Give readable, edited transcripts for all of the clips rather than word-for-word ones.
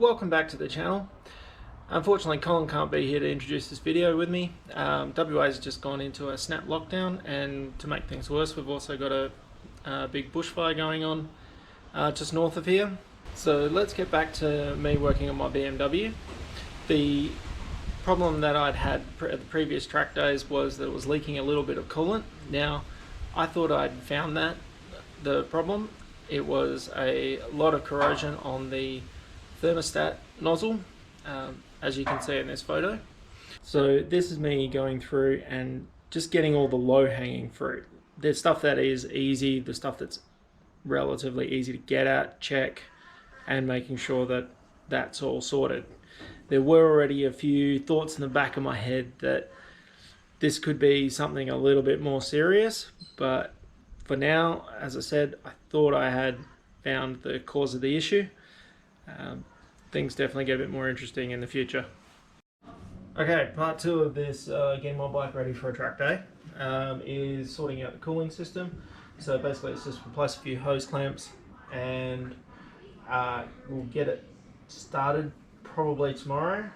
welcome back to the channel. Unfortunately, Colin can't be here to introduce this video with me. WA's just gone into a snap lockdown, and to make things worse, we've also got a big bushfire going on just north of here. So let's get back to me working on my BMW. The problem that I'd had at the previous track days was that it was leaking a little bit of coolant. Now, I thought I'd found the problem. It was a lot of corrosion on the thermostat nozzle, as you can see in this photo. So this is me going through and just getting all the low-hanging fruit. There's stuff that is easy, the stuff that's relatively easy to get at, check, and making sure that that's all sorted. There were already a few thoughts in the back of my head that this could be something a little bit more serious, but for now, as I said, I thought I had found the cause of the issue. Things definitely get a bit more interesting in the future. Okay, part two of this getting my bike ready for a track day is sorting out the cooling system. So basically it's just replace a few hose clamps and we'll get it started probably tomorrow,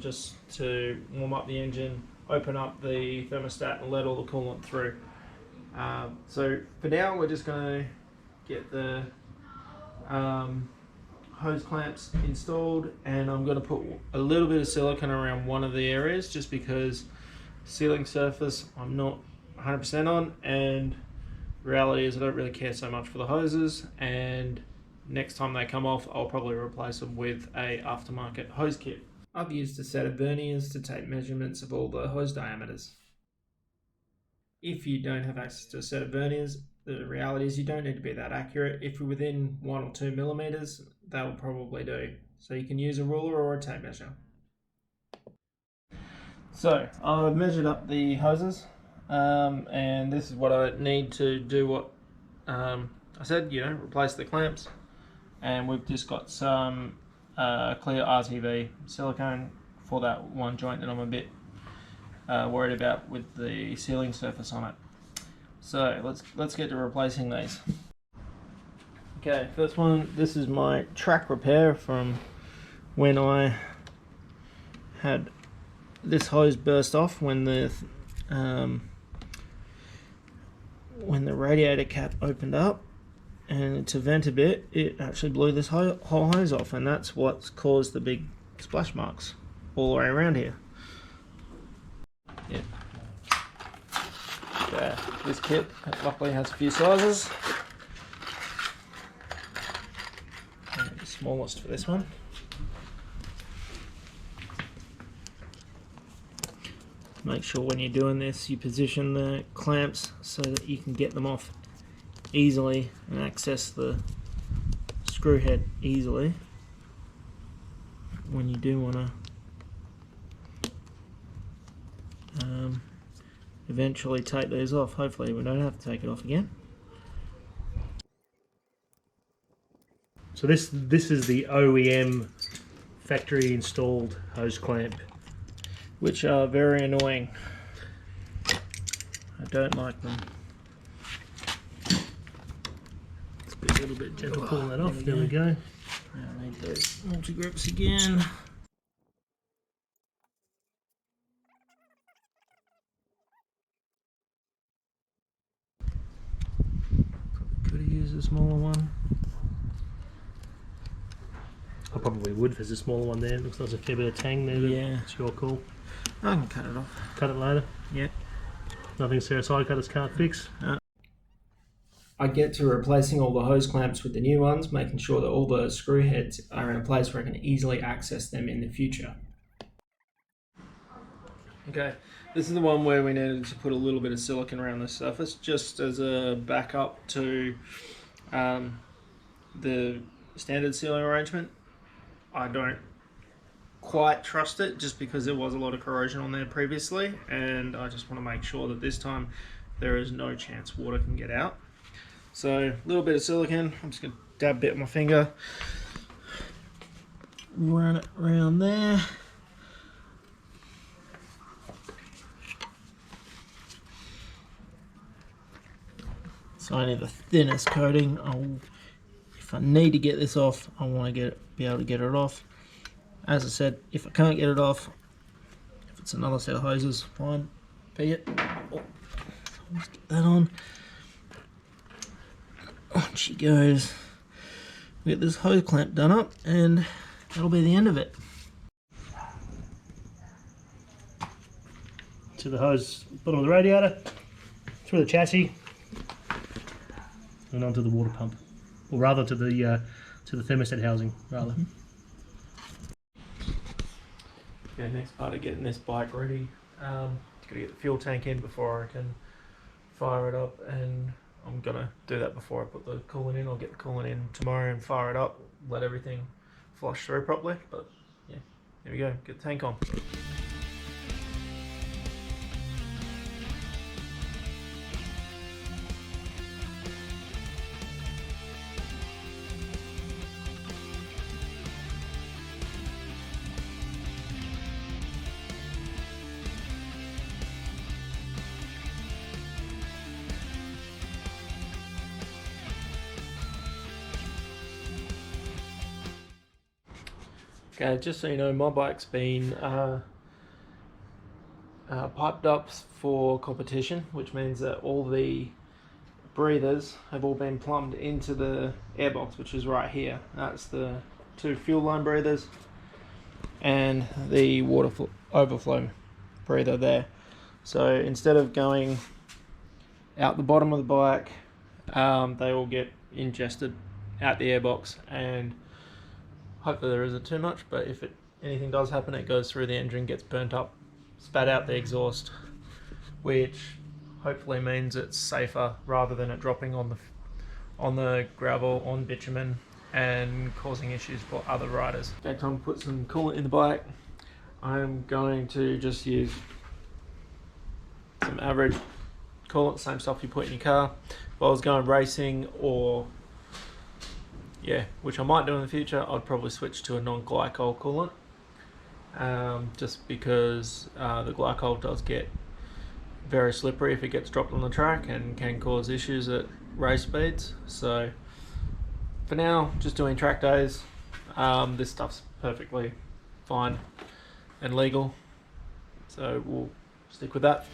just to warm up the engine, open up the thermostat and let all the coolant through. So for now we're just going to get the hose clamps installed, and I'm going to put a little bit of silicone around one of the areas just because sealing surface I'm not 100% on, and reality is I don't really care so much for the hoses, and next time they come off I'll probably replace them with a aftermarket hose kit. I've used a set of verniers to take measurements of all the hose diameters. If you don't have access to a set of verniers, the reality is you don't need to be that accurate. If you're within 1 or 2 millimeters, that'll probably do. So you can use a ruler or a tape measure. So I've measured up the hoses, and this is what I need to do what I said, replace the clamps. And we've just got some clear RTV silicone for that one joint that I'm a bit worried about with the sealing surface on it. So let's get to replacing these. Okay, first one, this is my track repair from when I had this hose burst off when the radiator cap opened up, and to vent a bit, it actually blew this whole hose off, and that's what's caused the big splash marks all the way around here. Yeah. Okay, this kit luckily has a few sizes. The smallest for this one. Make sure when you're doing this you position the clamps so that you can get them off easily and access the screw head easily when you do want to eventually take these off. Hopefully we don't have to take it off again. So this is the OEM factory installed hose clamp, which are very annoying. I don't like them. Let's be a little bit gentle pulling that off. There we go. Now I need those multi-grips again. Could have used a smaller one. I probably would if there's a smaller one there. It looks like there's a fair bit of tang there. Yeah. It's your call. I can cut it off. Cut it later? Yeah. Nothing Sarah side cutters can't fix? I get to replacing all the hose clamps with the new ones, making sure that all the screw heads are in a place where I can easily access them in the future. Okay, this is the one where we needed to put a little bit of silicone around the surface, just as a backup to the standard sealing arrangement. I don't quite trust it just because there was a lot of corrosion on there previously, and I just want to make sure that this time there is no chance water can get out. So a little bit of silicone, I'm just going to dab a bit with my finger, run it around there. It's only the thinnest coating. If I need to get this off, I want to be able to get it off. As I said, if I can't get it off, if it's another set of hoses, fine, be it. Oh, let's get that on. On she goes. We get this hose clamp done up, and that'll be the end of it. To the hose, bottom of the radiator, through the chassis, and onto the water pump, or rather to the thermostat housing, rather. Okay, next part of getting this bike ready. Gotta get the fuel tank in before I can fire it up, and I'm gonna do that before I put the coolant in. I'll get the coolant in tomorrow and fire it up, let everything flush through properly. But yeah, here we go, get the tank on. Okay, just so you know, my bike's been piped up for competition, which means that all the breathers have all been plumbed into the airbox, which is right here. That's the 2 fuel line breathers and the water overflow breather there. So instead of going out the bottom of the bike, they all get ingested out the airbox, and hopefully there isn't too much, but if anything does happen, it goes through the engine, gets burnt up, spat out the exhaust, which hopefully means it's safer rather than it dropping on the gravel, on bitumen, and causing issues for other riders. Okay, time to put some coolant in the bike. I'm going to just use some average coolant, same stuff you put in your car. If I was going racing, or which I might do in the future, I'd probably switch to a non-glycol coolant, just because the glycol does get very slippery if it gets dropped on the track and can cause issues at race speeds. So for now, just doing track days. This stuff's perfectly fine and legal, so we'll stick with that.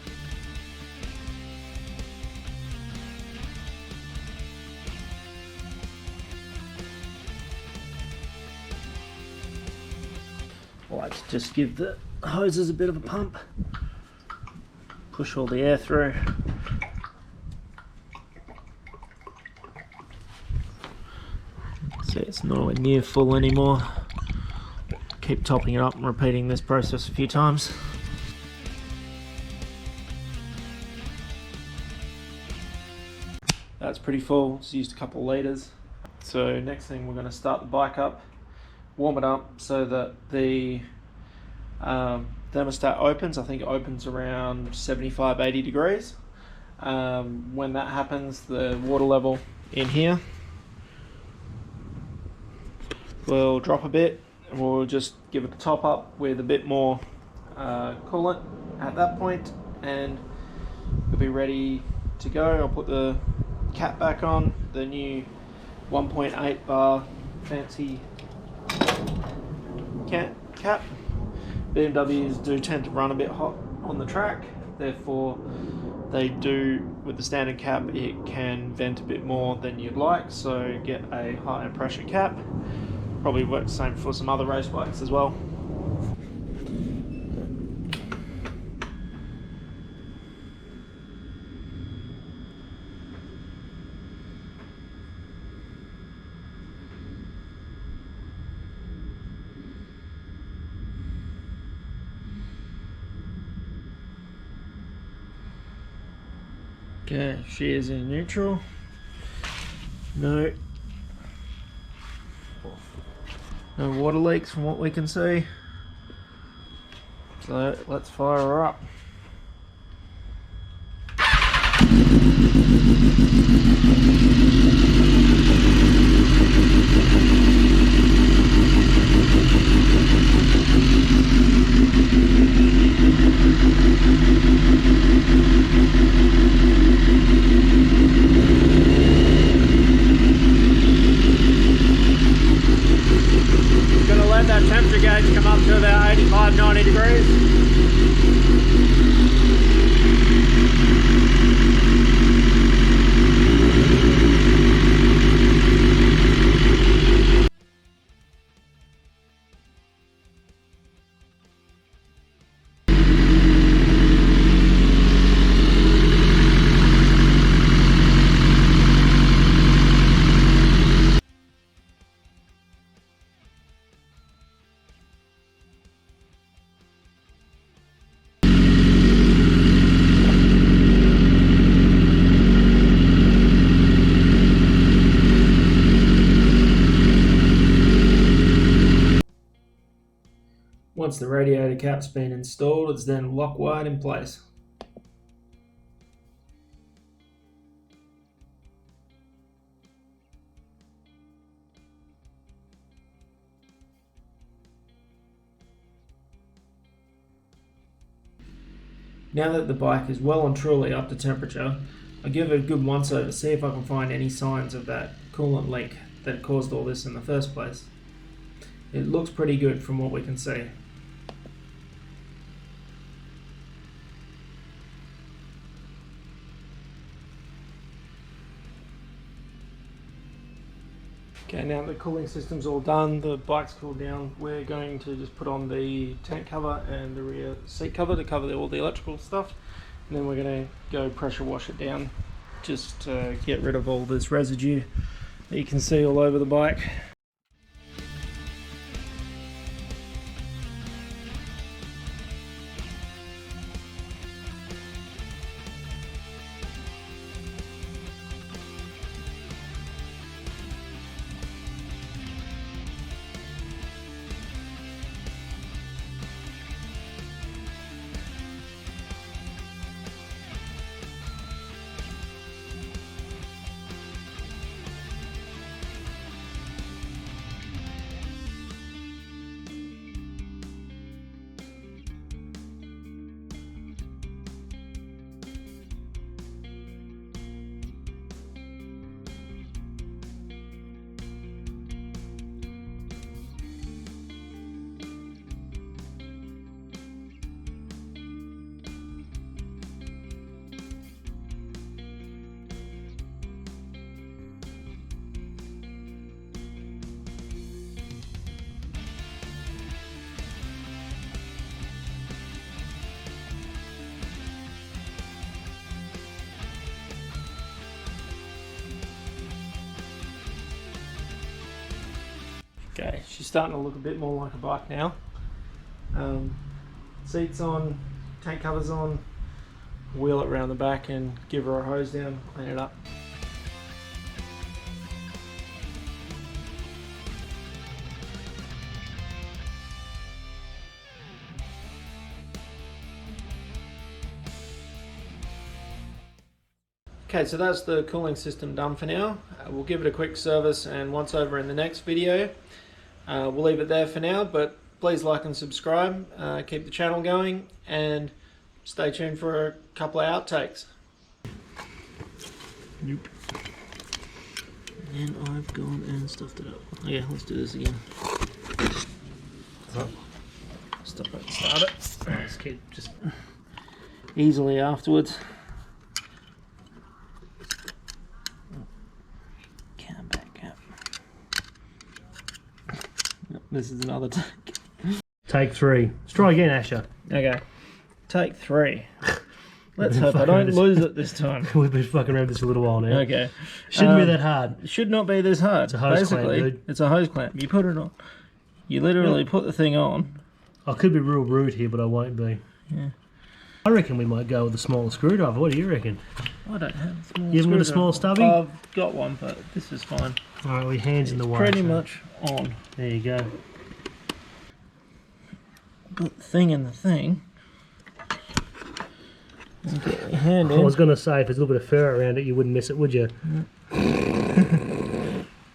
I like to just give the hoses a bit of a pump, push all the air through. See, it's nowhere near full anymore. Keep topping it up and repeating this process a few times. That's pretty full, just used a couple of litres. So next thing, we're going to start the bike up, warm it up so that the thermostat opens. I think it opens around 75-80 degrees. When that happens, the water level in here will drop a bit, and we'll just give it a top up with a bit more coolant at that point, and we'll be ready to go. I'll put the cap back on, the new 1.8 bar fancy cap. BMWs do tend to run a bit hot on the track, therefore they do, with the standard cap, it can vent a bit more than you'd like, so get a higher pressure cap. Probably works the same for some other race bikes as well. Okay, she is in neutral. No water leaks from what we can see. So let's fire her up. Gonna let let that temperature gauge come up to about 85, 90 degrees. Once the radiator cap's been installed, it's then lock wired in place. Now that the bike is well and truly up to temperature, I'll give it a good once over, see if I can find any signs of that coolant leak that caused all this in the first place. It looks pretty good from what we can see. Okay, now the cooling system's all done, the bike's cooled down, we're going to just put on the tank cover and the rear seat cover to cover all the electrical stuff, and then we're going to go pressure wash it down just to get rid of all this residue that you can see all over the bike. Okay, she's starting to look a bit more like a bike now. Seats on, tank covers on, wheel it around the back and give her a hose down, clean it up. Okay, so that's the cooling system done for now. We'll give it a quick service and once over in the next video. We'll leave it there for now, but please like and subscribe, keep the channel going, and stay tuned for a couple of outtakes. Nope. And I've gone and stuffed it up. Okay, let's do this again. Stop it, start it. Let's keep just easily afterwards. This is another take. Take 3. Let's try again, Asher. Okay. Take 3. Let's hope I don't lose it this time. We've been fucking around this a little while now. Okay. Shouldn't be that hard. It should not be this hard. It's a hose clamp, dude. It's a hose clamp. You put it on. You literally put the thing on. I could be real rude here, but I won't be. Yeah. I reckon we might go with a smaller screwdriver. What do you reckon? I don't have a small You haven't got a small stubby? I've got one, but this is fine. Alright, well, your hand's in the way. Pretty much on. There you go. Put the thing in the thing. And get your hand in. I was going to say, if there's a little bit of fur around it, you wouldn't miss it, would you?